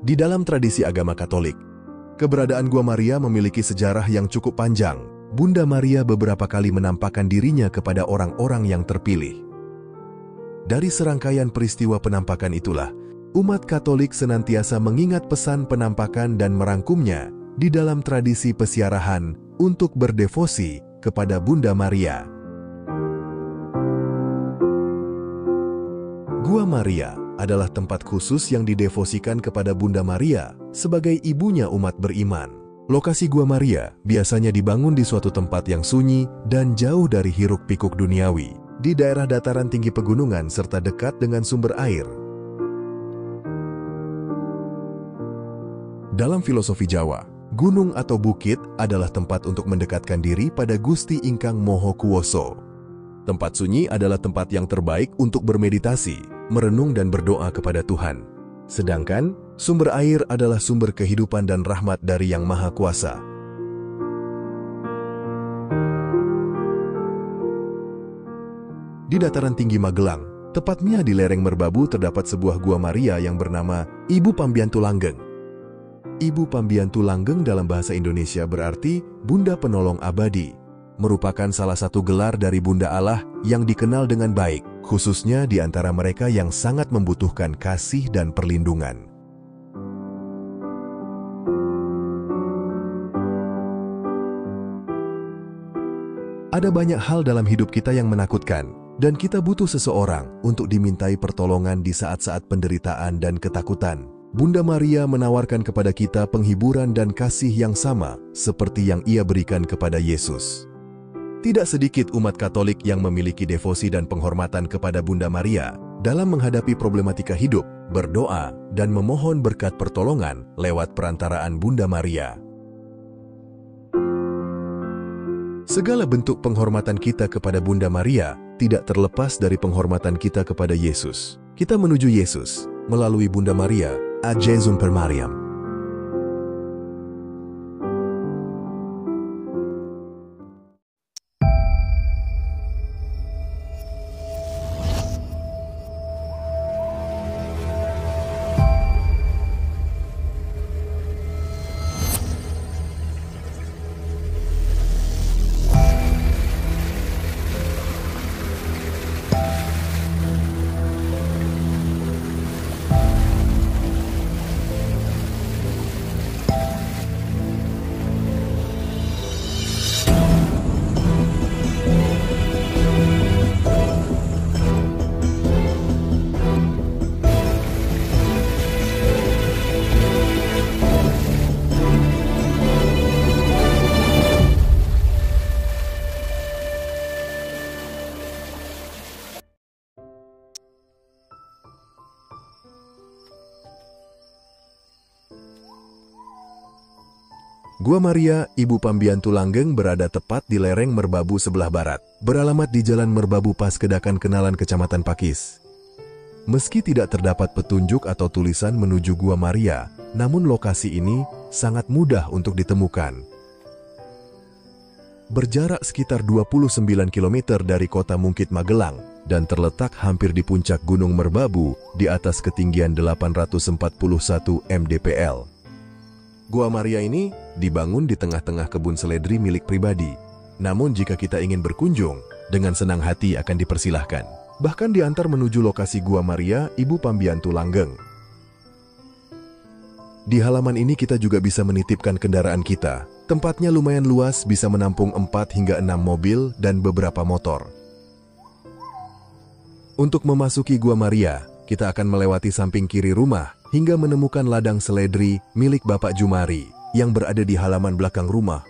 Di dalam tradisi agama Katolik, keberadaan Gua Maria memiliki sejarah yang cukup panjang. Bunda Maria beberapa kali menampakkan dirinya kepada orang-orang yang terpilih. Dari serangkaian peristiwa penampakan itulah, umat Katolik senantiasa mengingat pesan penampakan dan merangkumnya di dalam tradisi pesiarahan untuk berdevosi kepada Bunda Maria. Gua Maria adalah tempat khusus yang didevosikan kepada Bunda Maria sebagai ibunya umat beriman. Lokasi Gua Maria biasanya dibangun di suatu tempat yang sunyi dan jauh dari hiruk-pikuk duniawi, di daerah dataran tinggi pegunungan serta dekat dengan sumber air. Dalam filosofi Jawa, gunung atau bukit adalah tempat untuk mendekatkan diri pada Gusti Ingkang Maha Kuwasa. Tempat sunyi adalah tempat yang terbaik untuk bermeditasi, merenung dan berdoa kepada Tuhan. Sedangkan, sumber air adalah sumber kehidupan dan rahmat dari Yang Maha Kuasa. Di dataran tinggi Magelang, tepatnya di lereng Merbabu terdapat sebuah Gua Maria yang bernama Ibu Pambiantu Langgeng. Ibu Pambiantu Langgeng dalam bahasa Indonesia berarti Bunda Penolong Abadi, merupakan salah satu gelar dari Bunda Allah yang dikenal dengan baik, khususnya di antara mereka yang sangat membutuhkan kasih dan perlindungan. Ada banyak hal dalam hidup kita yang menakutkan, dan kita butuh seseorang untuk dimintai pertolongan di saat-saat penderitaan dan ketakutan. Bunda Maria menawarkan kepada kita penghiburan dan kasih yang sama seperti yang ia berikan kepada Yesus. Tidak sedikit umat Katolik yang memiliki devosi dan penghormatan kepada Bunda Maria dalam menghadapi problematika hidup, berdoa, dan memohon berkat pertolongan lewat perantaraan Bunda Maria. Segala bentuk penghormatan kita kepada Bunda Maria tidak terlepas dari penghormatan kita kepada Yesus. Kita menuju Yesus melalui Bunda Maria, a Jesum per Mariam. Gua Maria, Ibu Pambiantu Langgeng berada tepat di lereng Merbabu sebelah barat, beralamat di Jalan Merbabu Paskedakan Kenalan Kecamatan Pakis. Meski tidak terdapat petunjuk atau tulisan menuju Gua Maria, namun lokasi ini sangat mudah untuk ditemukan. Berjarak sekitar 29 km dari kota Mungkit Magelang dan terletak hampir di puncak Gunung Merbabu di atas ketinggian 841 mdpl. Gua Maria ini dibangun di tengah-tengah kebun seledri milik pribadi. Namun jika kita ingin berkunjung, dengan senang hati akan dipersilahkan. Bahkan diantar menuju lokasi Gua Maria, Ibu Pambiantu Langgeng. Di halaman ini kita juga bisa menitipkan kendaraan kita. Tempatnya lumayan luas, bisa menampung 4 hingga 6 mobil dan beberapa motor. Untuk memasuki Gua Maria, kita akan melewati samping kiri rumah hingga menemukan ladang seledri milik Bapak Jumari yang berada di halaman belakang rumah.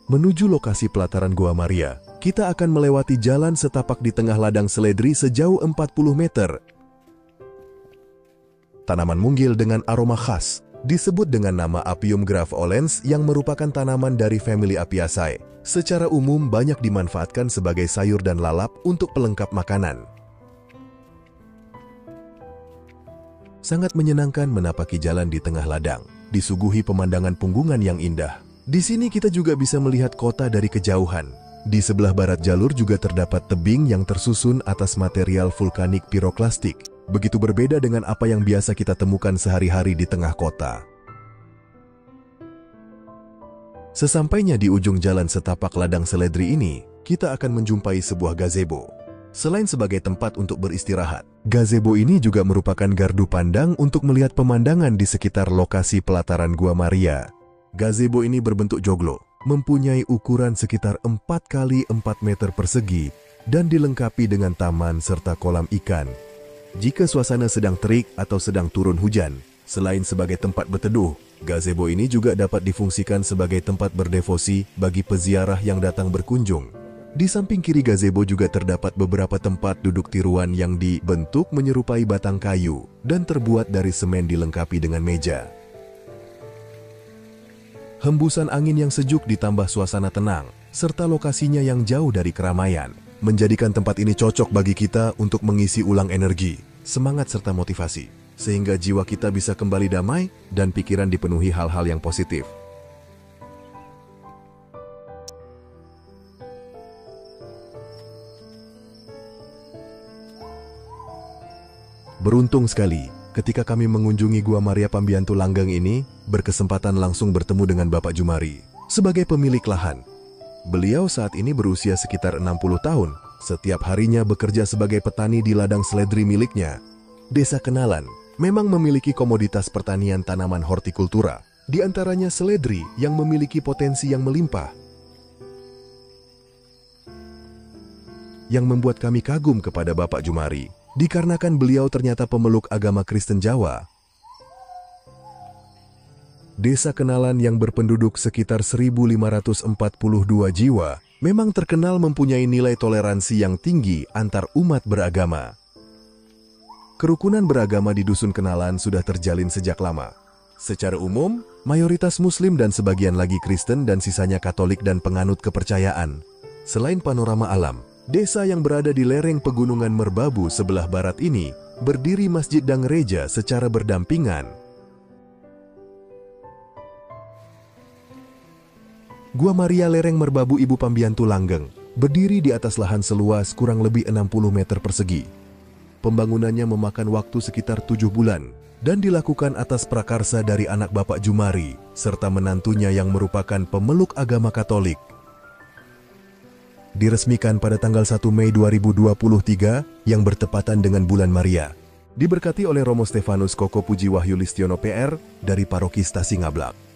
Menuju lokasi pelataran Gua Maria, kita akan melewati jalan setapak di tengah ladang seledri sejauh 40 meter. Tanaman munggil dengan aroma khas disebut dengan nama Apium graveolens yang merupakan tanaman dari famili Apiaceae. Secara umum banyak dimanfaatkan sebagai sayur dan lalap untuk pelengkap makanan. Sangat menyenangkan menapaki jalan di tengah ladang, disuguhi pemandangan punggungan yang indah. Di sini kita juga bisa melihat kota dari kejauhan. Di sebelah barat jalur juga terdapat tebing yang tersusun atas material vulkanik piroklastik. Begitu berbeda dengan apa yang biasa kita temukan sehari-hari di tengah kota. Sesampainya di ujung jalan setapak ladang Seledri ini, kita akan menjumpai sebuah gazebo. Selain sebagai tempat untuk beristirahat, gazebo ini juga merupakan gardu pandang untuk melihat pemandangan di sekitar lokasi pelataran Gua Maria. Gazebo ini berbentuk joglo, mempunyai ukuran sekitar 4 kali 4 meter persegi dan dilengkapi dengan taman serta kolam ikan. Jika suasana sedang terik atau sedang turun hujan, selain sebagai tempat berteduh, gazebo ini juga dapat difungsikan sebagai tempat berdevosi bagi peziarah yang datang berkunjung. Di samping kiri gazebo juga terdapat beberapa tempat duduk tiruan yang dibentuk menyerupai batang kayu dan terbuat dari semen dilengkapi dengan meja. Hembusan angin yang sejuk ditambah suasana tenang, serta lokasinya yang jauh dari keramaian, menjadikan tempat ini cocok bagi kita untuk mengisi ulang energi, semangat serta motivasi, sehingga jiwa kita bisa kembali damai dan pikiran dipenuhi hal-hal yang positif. Beruntung sekali, ketika kami mengunjungi Gua Maria Pambiantu Langgeng ini, berkesempatan langsung bertemu dengan Bapak Jumari. Sebagai pemilik lahan, beliau saat ini berusia sekitar 60 tahun. Setiap harinya bekerja sebagai petani di ladang Seledri miliknya. Desa Kenalan memang memiliki komoditas pertanian tanaman hortikultura, di antaranya seledri yang memiliki potensi yang melimpah. Yang membuat kami kagum kepada Bapak Jumari, dikarenakan beliau ternyata pemeluk agama Kristen Jawa. Desa Kenalan yang berpenduduk sekitar 1.542 jiwa memang terkenal mempunyai nilai toleransi yang tinggi antar umat beragama. Kerukunan beragama di Dusun Kenalan sudah terjalin sejak lama. Secara umum, mayoritas Muslim dan sebagian lagi Kristen dan sisanya Katolik dan penganut kepercayaan. Selain panorama alam, desa yang berada di lereng Pegunungan Merbabu sebelah barat ini berdiri masjid dan gereja secara berdampingan. Gua Maria lereng Merbabu Ibu Pambiantu Langgeng berdiri di atas lahan seluas kurang lebih 60 meter persegi. Pembangunannya memakan waktu sekitar 7 bulan dan dilakukan atas prakarsa dari anak Bapak Jumari serta menantunya yang merupakan pemeluk agama Katolik. Diresmikan pada tanggal 1 Mei 2023 yang bertepatan dengan bulan Maria. Diberkati oleh Romo Stefanus Koko Puji Wahyu Listiono PR dari Paroki Stasi Ngablak.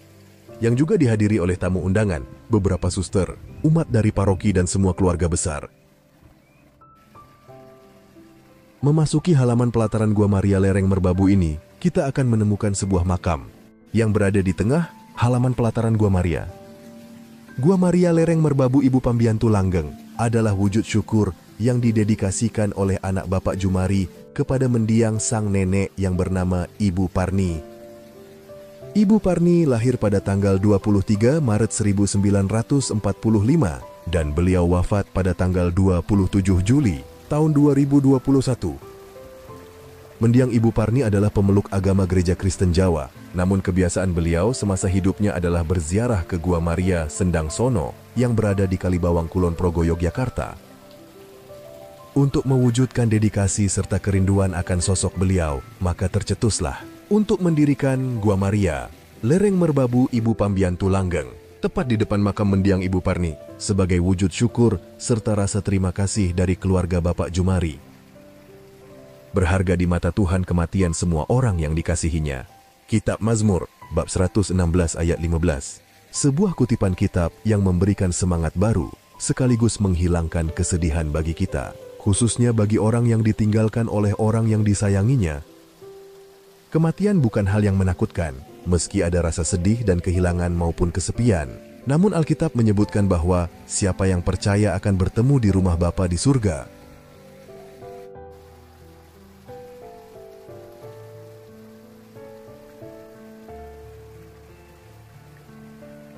Yang juga dihadiri oleh tamu undangan, beberapa suster, umat dari paroki dan semua keluarga besar. Memasuki halaman pelataran Gua Maria lereng Merbabu ini, kita akan menemukan sebuah makam yang berada di tengah halaman pelataran Gua Maria. Gua Maria lereng Merbabu Ibu Pambiantu Langgeng adalah wujud syukur yang didedikasikan oleh anak Bapak Jumari kepada mendiang sang nenek yang bernama Ibu Parni. Ibu Parni lahir pada tanggal 23 Maret 1945 dan beliau wafat pada tanggal 27 Juli tahun 2021. Mendiang Ibu Parni adalah pemeluk agama Gereja Kristen Jawa, namun kebiasaan beliau semasa hidupnya adalah berziarah ke Gua Maria Sendang Sono yang berada di Kalibawang Kulon Progo, Yogyakarta. Untuk mewujudkan dedikasi serta kerinduan akan sosok beliau, maka tercetuslah untuk mendirikan Gua Maria, lereng Merbabu Ibu Pambiantu Langgeng, tepat di depan makam mendiang Ibu Parni, sebagai wujud syukur serta rasa terima kasih dari keluarga Bapak Jumari. Berharga di mata Tuhan kematian semua orang yang dikasihinya. Kitab Mazmur, bab 116 ayat 15. Sebuah kutipan kitab yang memberikan semangat baru, sekaligus menghilangkan kesedihan bagi kita, khususnya bagi orang yang ditinggalkan oleh orang yang disayanginya. Kematian bukan hal yang menakutkan, meski ada rasa sedih dan kehilangan maupun kesepian. Namun Alkitab menyebutkan bahwa siapa yang percaya akan bertemu di rumah Bapa di surga.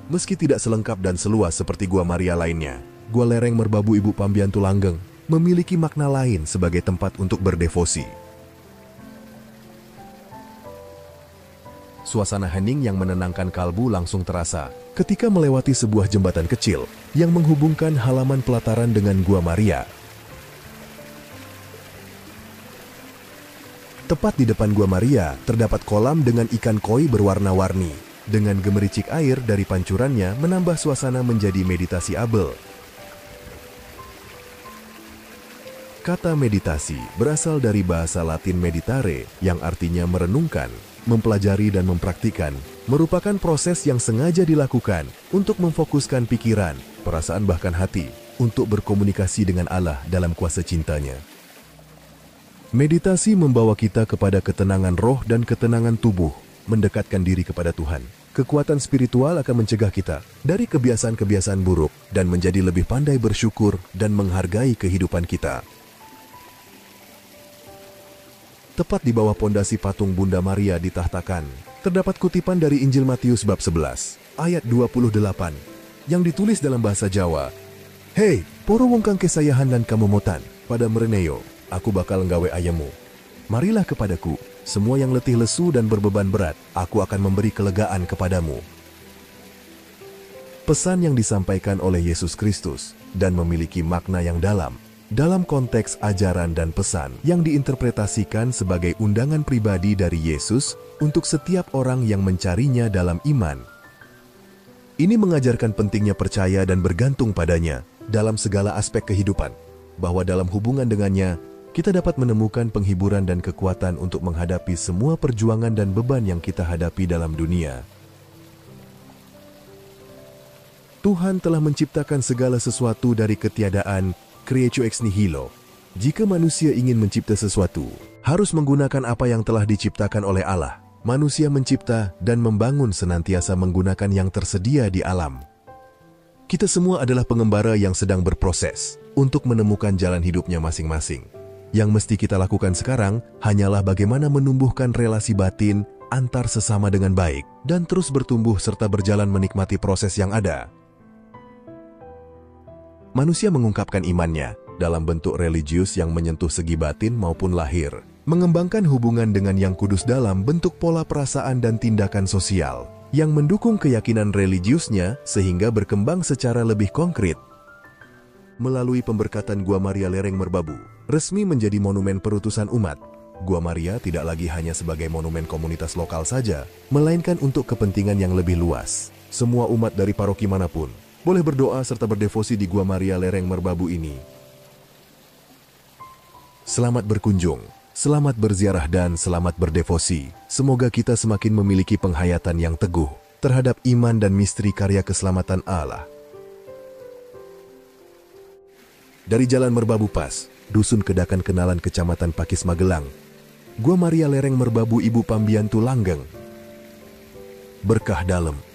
Meski tidak selengkap dan seluas seperti Gua Maria lainnya, Gua Lereng Merbabu Ibu Pambiantu Langgeng memiliki makna lain sebagai tempat untuk berdevosi. Suasana hening yang menenangkan kalbu langsung terasa ketika melewati sebuah jembatan kecil yang menghubungkan halaman pelataran dengan Gua Maria. Tepat di depan Gua Maria, terdapat kolam dengan ikan koi berwarna-warni. Dengan gemericik air dari pancurannya menambah suasana menjadi meditasi abel. Kata meditasi berasal dari bahasa Latin meditare yang artinya merenungkan, mempelajari dan mempraktikkan, merupakan proses yang sengaja dilakukan untuk memfokuskan pikiran, perasaan bahkan hati, untuk berkomunikasi dengan Allah dalam kuasa cintanya. Meditasi membawa kita kepada ketenangan roh dan ketenangan tubuh, mendekatkan diri kepada Tuhan. Kekuatan spiritual akan mencegah kita dari kebiasaan-kebiasaan buruk dan menjadi lebih pandai bersyukur dan menghargai kehidupan kita. Tepat di bawah pondasi patung Bunda Maria ditahtakan, terdapat kutipan dari Injil Matius bab 11, ayat 28, yang ditulis dalam bahasa Jawa. Hei, poro wong kang kesayahan lan kamomotan, pada mereneo, aku bakal nggawe ayemu. Marilah kepadaku, semua yang letih lesu dan berbeban berat, aku akan memberi kelegaan kepadamu. Pesan yang disampaikan oleh Yesus Kristus dan memiliki makna yang dalam konteks ajaran dan pesan yang diinterpretasikan sebagai undangan pribadi dari Yesus untuk setiap orang yang mencarinya dalam iman. Ini mengajarkan pentingnya percaya dan bergantung padanya dalam segala aspek kehidupan, bahwa dalam hubungan dengannya, kita dapat menemukan penghiburan dan kekuatan untuk menghadapi semua perjuangan dan beban yang kita hadapi dalam dunia. Tuhan telah menciptakan segala sesuatu dari ketiadaan, creatio ex nihilo. Jika manusia ingin mencipta sesuatu, harus menggunakan apa yang telah diciptakan oleh Allah. Manusia mencipta dan membangun senantiasa menggunakan yang tersedia di alam. Kita semua adalah pengembara yang sedang berproses untuk menemukan jalan hidupnya masing-masing. Yang mesti kita lakukan sekarang hanyalah bagaimana menumbuhkan relasi batin antar sesama dengan baik dan terus bertumbuh serta berjalan menikmati proses yang ada. Manusia mengungkapkan imannya dalam bentuk religius yang menyentuh segi batin maupun lahir, mengembangkan hubungan dengan Yang Kudus dalam bentuk pola perasaan dan tindakan sosial yang mendukung keyakinan religiusnya sehingga berkembang secara lebih konkret. Melalui pemberkatan Gua Maria Lereng Merbabu, resmi menjadi monumen perutusan umat. Gua Maria tidak lagi hanya sebagai monumen komunitas lokal saja, melainkan untuk kepentingan yang lebih luas. Semua umat dari paroki manapun boleh berdoa serta berdevosi di Gua Maria Lereng Merbabu ini. Selamat berkunjung, selamat berziarah dan selamat berdevosi. Semoga kita semakin memiliki penghayatan yang teguh terhadap iman dan misteri karya keselamatan Allah. Dari Jalan Merbabu Pas, Dusun Kedakan Kenalan Kecamatan Pakis Magelang, Gua Maria Lereng Merbabu Ibu Pambiantu Langgeng. Berkah dalam.